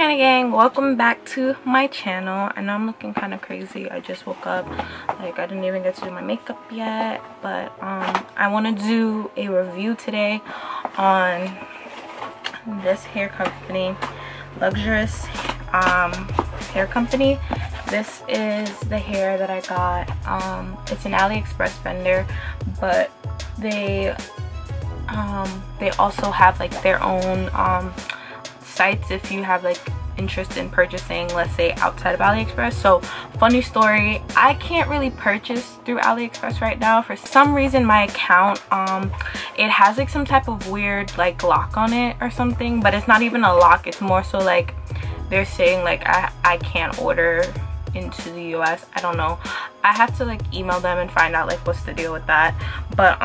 Klaiyi gang, welcome back to my channel. I know I'm looking kind of crazy. I just woke up, like I didn't even get to do my makeup yet, but I want to do a review today on this hair company, luxurious hair company. This is the hair that I got. It's an AliExpress vendor, but they also have like their own sites if you have like interest in purchasing, let's say outside of AliExpress. So funny story, I can't really purchase through AliExpress right now. For some reason my account it has like some type of weird like lock on it or something, but it's not even a lock. It's more so like they're saying like I can't order into the US. I don't know. I have to like email them and find out like what's the deal with that. But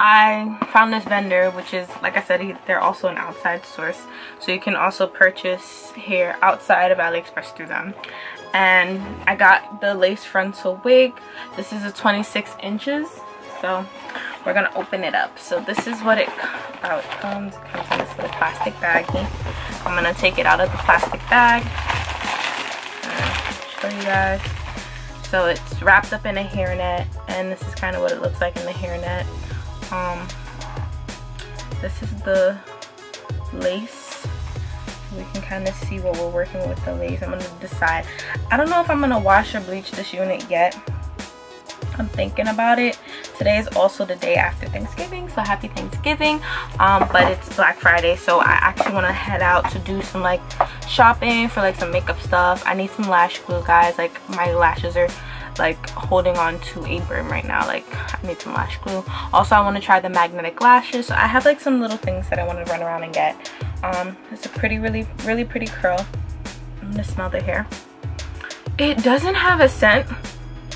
I found this vendor, which is, like I said, they're also an outside source, so you can also purchase hair outside of AliExpress through them. And I got the lace frontal wig. This is a 26 inches, so we're gonna open it up. So this is what how it comes. It comes in this little plastic baggie. I'm gonna take it out of the plastic bag and show you guys. So it's wrapped up in a hairnet, and this is kind of what it looks like in the hairnet. This is the lace. We can kind of see what we're working with the lace. I'm gonna decide. I don't know if I'm gonna wash or bleach this unit yet. I'm thinking about it. Today is also the day after Thanksgiving, so happy Thanksgiving. But it's Black Friday, so I actually want to head out to do some like shopping for like some makeup stuff. I need some lash glue, guys. Like my lashes are like holding on to a berm right now. Like I need some lash glue. Also I want to try the magnetic lashes, so I have like some little things that I want to run around and get. It's a really pretty curl. I'm gonna smell the hair. It doesn't have a scent.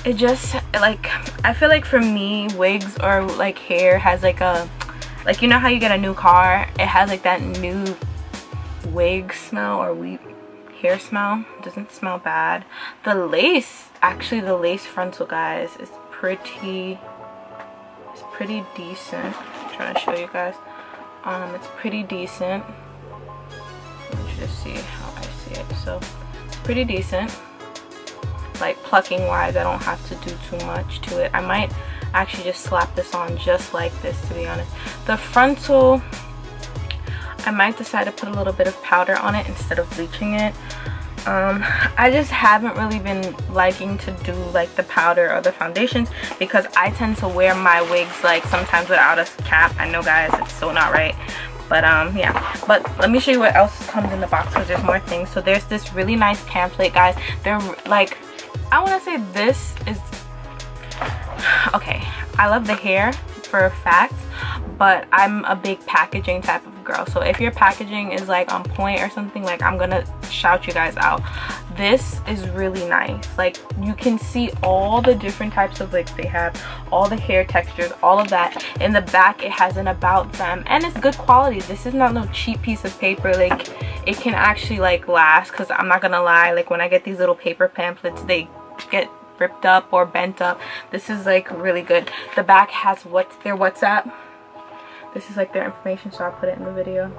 It just like, I feel like for me wigs or like hair has like a, like you know how you get a new car, it has like that new wig smell or hair smell. It doesn't smell bad. The lace, actually the lace frontal, guys, is pretty decent. I'm trying to show you guys. It's pretty decent. Let me just see how I see it. So it's pretty decent. Like plucking wise, I don't have to do too much to it. I might actually just slap this on just like this, to be honest. The frontal, I might decide to put a little bit of powder on it instead of bleaching it. I just haven't really been liking to do like the powder or the foundations because I tend to wear my wigs like sometimes without a cap. I know, guys, it's so not right. But yeah, but let me show you what else comes in the box because there's more things. So there's this really nice pamphlet, guys. They're like, I want to say this is okay. I love the hair for a fact, but I'm a big packaging type of girl. So if your packaging is like on point or something, like I'm gonna shout you guys out. This is really nice. Like you can see all the different types of wigs they have, all the hair textures, all of that. In the back it has an about them, and it's good quality. This is not no cheap piece of paper. Like it can actually like last, because I'm not gonna lie, like when I get these little paper pamphlets, they get ripped up or bent up. This is like really good. The back has their WhatsApp. This is like their information, so I'll put it in the video.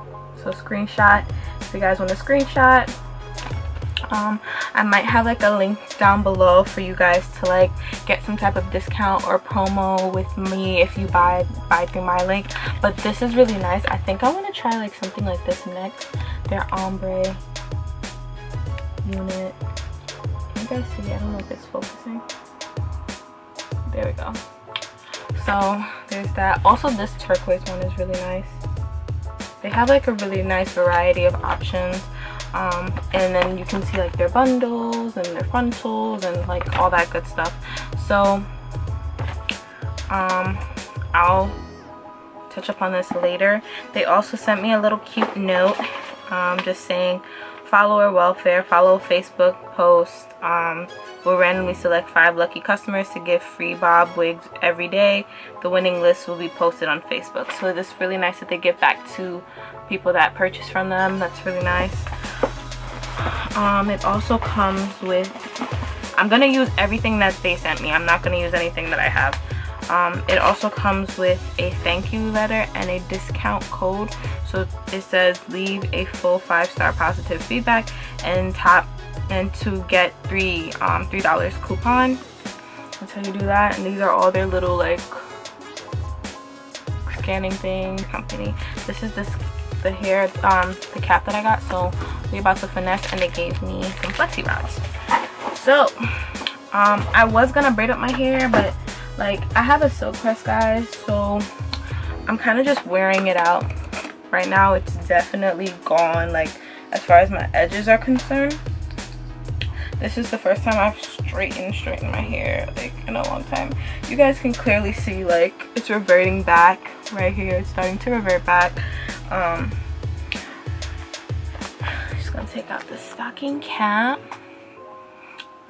So screenshot if you guys want to screenshot. I might have like a link down below for you guys to like get some type of discount or promo with me if you buy through my link. But this is really nice. I think I want to try like something like this next. Their ombre unit. Can you guys see? I don't know if it's focusing. There we go. So there's that. Also this turquoise one is really nice. They have like a really nice variety of options. And then you can see like their bundles and their frontals and like all that good stuff. So I'll touch up on this later. They also sent me a little cute note just saying follower welfare, follow Facebook post. We'll randomly select 5 lucky customers to give free bob wigs every day. The winning list will be posted on Facebook. So it's really nice that they give back to people that purchase from them. That's really nice. It also comes with, I'm gonna use everything that they sent me. I'm not gonna use anything that I have. It also comes with a thank you letter and a discount code. So it says leave a full 5-star positive feedback and to get $3 coupon. That's how you do that. And these are all their little like scanning things. Company. This is the hair, the cap that I got. So we're about to finesse, and they gave me some flexi rods. So I was gonna braid up my hair, but like I have a silk press, guys, so I'm kind of just wearing it out right now. It's definitely gone, like as far as my edges are concerned. This is the first time I've straightened my hair like in a long time. You guys can clearly see like it's reverting back right here. It's starting to revert back. Just gonna take out the stocking cap.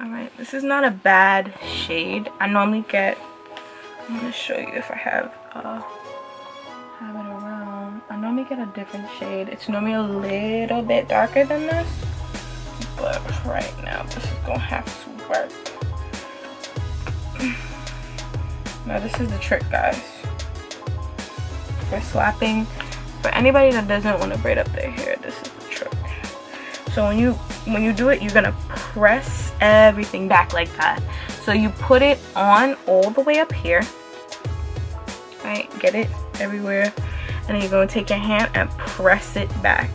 All right, this is not a bad shade. I normally get, I'm gonna show you if I have it around. I normally get a different shade. It's normally a little bit darker than this, but right now this is gonna have to work. Now this is the trick, guys. For swapping, for anybody that doesn't want to braid up their hair, this is the trick. So when you do it, you're gonna press everything back like that. So you put it on all the way up here, right? Get it everywhere, and then you're gonna take your hand and press it back.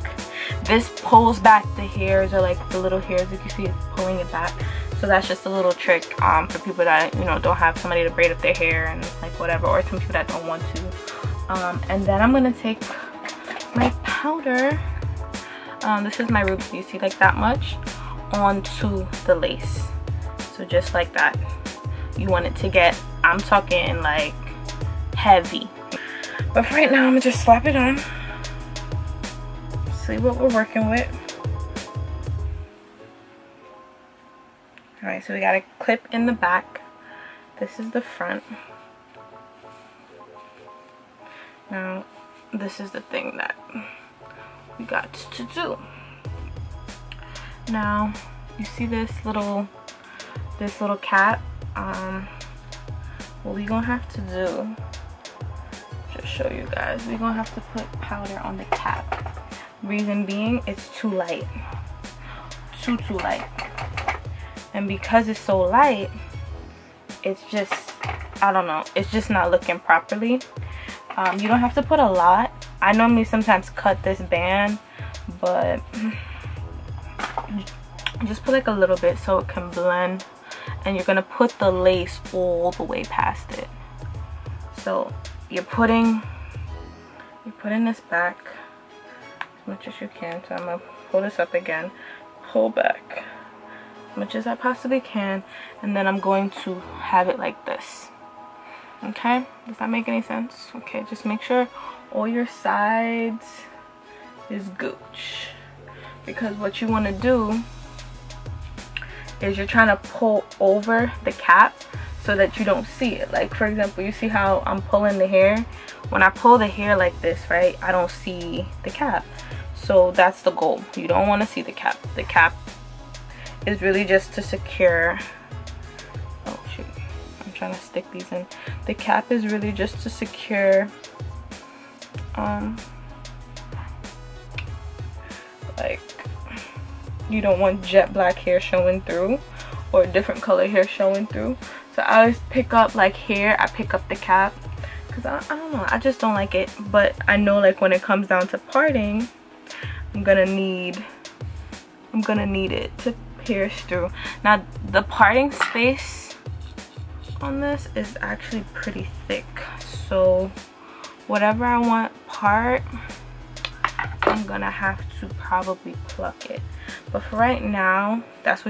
This pulls back the hairs, or like the little hairs, you can see it's pulling it back. So that's just a little trick for people that, you know, don't have somebody to braid up their hair and like whatever, or some people that don't want to. And then I'm gonna take my powder. This is my Ruby, you see, like that much onto the lace. So just like that. You want it to get, I'm talking like heavy. But for right now, I'm gonna just slap it on. See what we're working with. Alright, so we got a clip in the back. This is the front. Now, this is the thing that we got to do. Now, you see this little cap? What we gonna have to do, just show you guys, we're gonna have to put powder on the cap. Reason being, it's too light. Too light. And because it's so light, it's just, I don't know, it's just not looking properly. You don't have to put a lot. I normally sometimes cut this band, but just put like a little bit so it can blend. And you're gonna put the lace all the way past it. So you're putting this back as much as you can. So I'm gonna pull this up again, pull back as much as I possibly can, and then I'm going to have it like this. Okay, does that make any sense? Okay, just make sure all your sides is gooch, because what you want to do is you're trying to pull over the cap so that you don't see it. Like for example, you see how I'm pulling the hair? When I pull the hair like this, right, I don't see the cap. So that's the goal. You don't want to see the cap. The cap is really just to secure, oh shoot, I'm trying to stick these in. The cap is really just to secure like, you don't want jet black hair showing through or different color hair showing through. So I always pick up like hair, I pick up the cap, because I don't know, I just don't like it. But I know like when it comes down to parting, I'm gonna need it to pierce through. Now the parting space on this is actually pretty thick, so whatever I want part, I'm gonna have to probably pluck it. But for right now, that's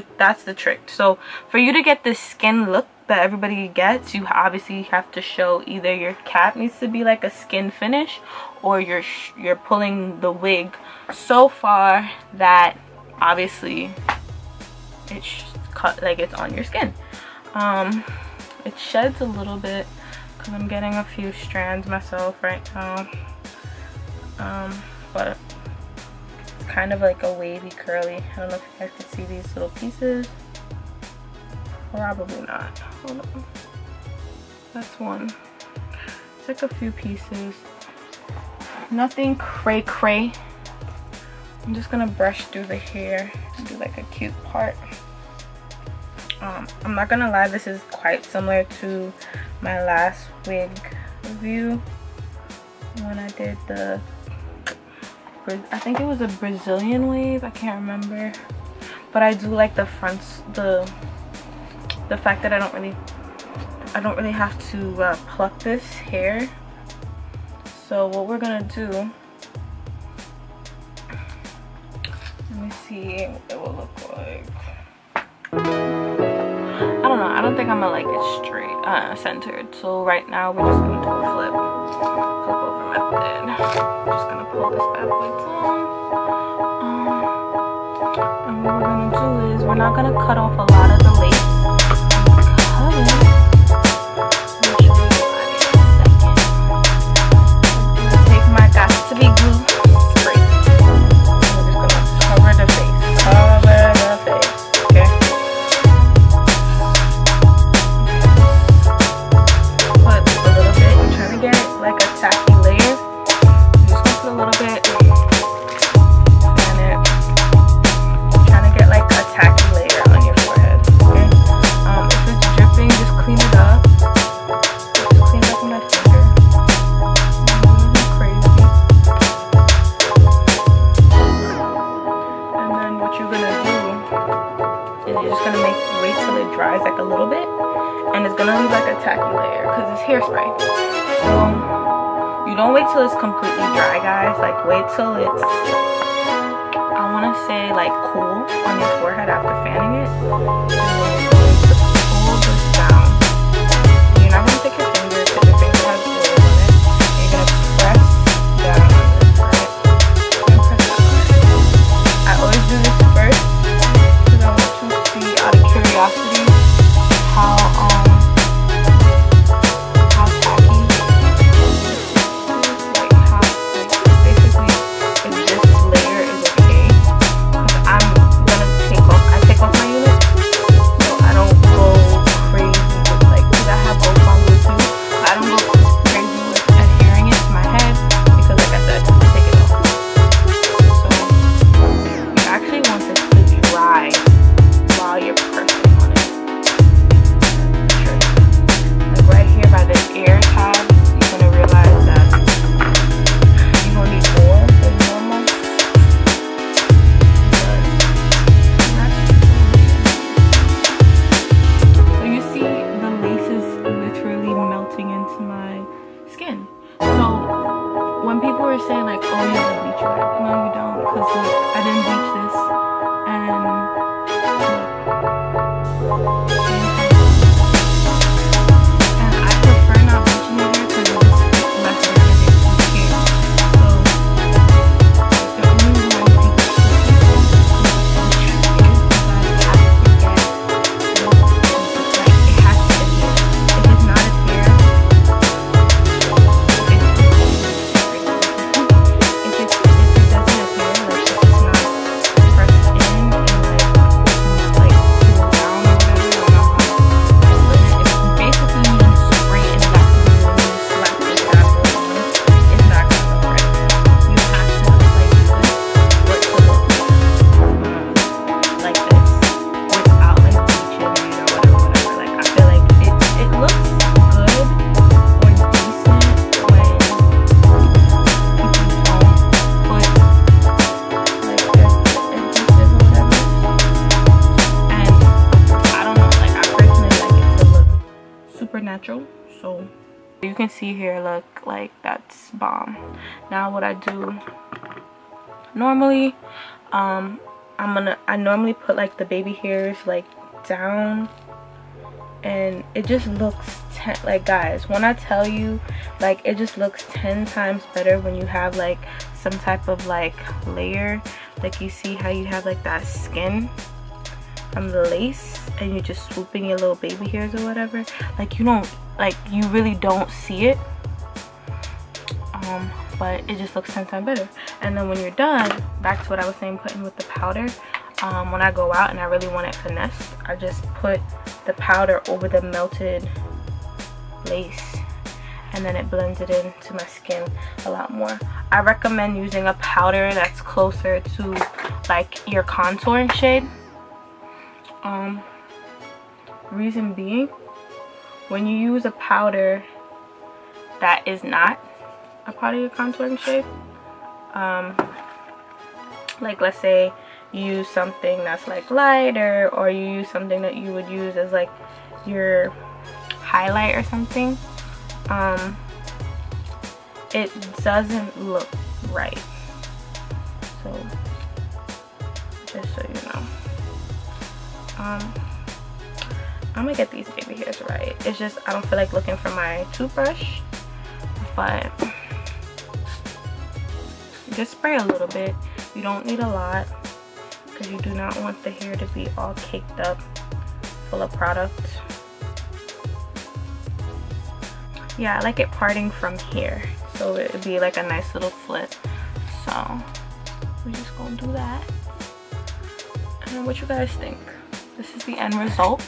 the trick. So for you to get this skin look that everybody gets, you obviously have to show either your cap needs to be like a skin finish, or you're pulling the wig so far that obviously it's cut, like it's on your skin. It sheds a little bit because I'm getting a few strands myself right now, but it's kind of like a wavy curly. I don't know if you guys can see these little pieces. Probably not. Hold on. That's one. It's like a few pieces. Nothing cray. I'm just gonna brush through the hair and do like a cute part. I'm not gonna lie, this is quite similar to my last wig review when I did the, I think it was a Brazilian wave, I can't remember. But I do like the fronts, the fact that I don't really have to pluck this hair. So what we're gonna do, let me see what it will look like. I don't know, I don't think I'm gonna like it straight, centered. So right now we're just gonna do a flip over method. I'm just gonna pull this bad boy down. And what we're gonna do is we're not gonna cut off a lot of the lace. Take my got to be glue spray. I'm just gonna cover the face. Cover the face. Okay. Put a little bit. I'm trying to get it like a tacky layer. I'm just gonna put a little bit. And it. I'm trying to get like a tacky layer on your forehead. Okay. If it's dripping, just clean it up. Just clean it up with my finger. Crazy. And then what you're gonna do is you're just gonna wait till it dries like a little bit, and it's gonna leave like a tacky layer because it's hairspray. So you don't wait till it's completely dry, guys. Like wait till it's, I want to say like cool on your forehead after fanning it. And then you're going to pull this down. You're not going to take your finger because your finger has oil on it. And you're going to press down on this, right? And press down on it. I always do this first because I want to see, out of curiosity, how tacky, like how, like basically if this layer is okay. Because I'm gonna take off my unit, so I don't go crazy with like, because I have both on glue too, so I don't go crazy with adhering it to my head because like I said, I take it off. So you actually want this to dry while you're pressing on it. Sure. Like right here by the ear tabs, you're gonna realize that you're gonna need more than normal. So you see the lace is literally melting into my skin. So when people were saying like, oh you have a bleach rag, no you don't, because I didn't bleach this, and I prefer not bleaching it here because it's less damaging to the hair. So the only reason I think it's it has to adhere. If it's not adhere, if it doesn't adhere, like if it's not pressed in and like cool down or whatever, I don't know how to explain it. If basically you can spray it back to the when you slap this bad boy on, it's not gonna look right. You have to like this for it to look like this without like bleaching it or whatever. Like I feel like it looks good or decent when people don't put like this adhesive or whatever. And I don't know, like I personally like it to look super natural. So you can see here, look, like that's bomb. Now what I do normally, I normally put like the baby hairs like down, and it just looks like, guys, when I tell you, like it just looks 10 times better when you have like some type of like layer. Like you see how you have like that skin from the lace and you're just swooping your little baby hairs or whatever. Like you don't, like you really don't see it, but it just looks 10 times better. And then when you're done, back to what I was saying, putting with the powder, when I go out and I really want it finessed, I just put the powder over the melted place, and then it blends it into my skin a lot more. I recommend using a powder that's closer to like your contouring shade. Reason being, when you use a powder that is not a part of your contouring shade, like let's say you use something that's like lighter, or you use something that you would use as like your highlight or something, it doesn't look right. So just so you know, I'm gonna get these baby hairs right. It's just I don't feel like looking for my toothbrush, but just spray a little bit. You don't need a lot because you do not want the hair to be all caked up full of product. Yeah, I like it parting from here, so it would be like a nice little flip. So we're just gonna do that. And what you guys think? This is the end result.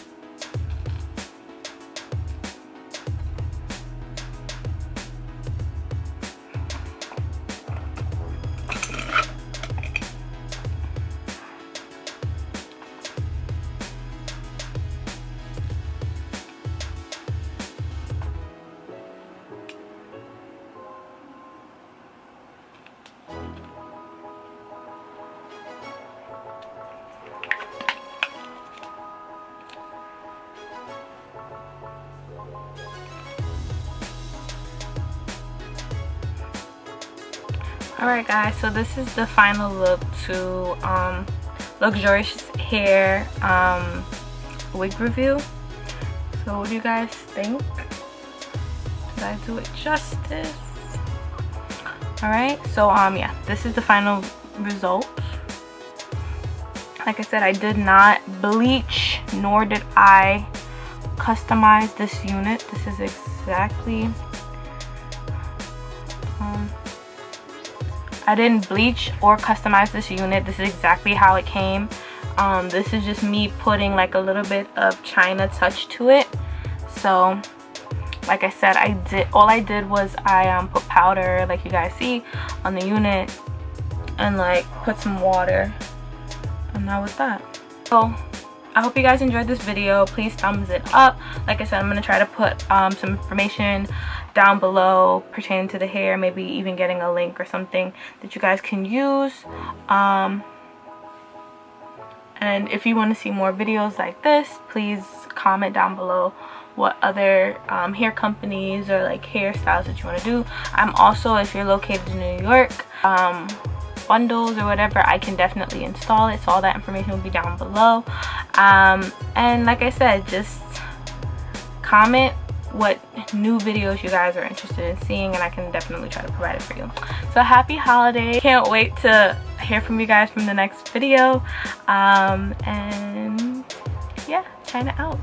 Alright guys, so this is the final look to luxurious hair wig review. So what do you guys think? Did I do it justice? Alright, so yeah, this is the final result. Like I said, I did not bleach, nor did I customize this unit. This is exactly I didn't bleach or customize this unit. This is exactly how it came. This is just me putting like a little bit of China touch to it. So like I said, all I did was I put powder, like you guys see, on the unit, and like put some water, and that was that. So I hope you guys enjoyed this video. Please thumbs it up. Like I said, I'm gonna try to put some information down below pertaining to the hair, maybe even getting a link or something that you guys can use. And if you want to see more videos like this, please comment down below what other hair companies or like hairstyles that you want to do. I'm also, if you're located in New York, bundles or whatever, I can definitely install it, so all that information will be down below. And like I said, just comment what new videos you guys are interested in seeing, and I can definitely try to provide it for you. So happy holidays. Can't wait to hear from you guys from the next video. And yeah, China out.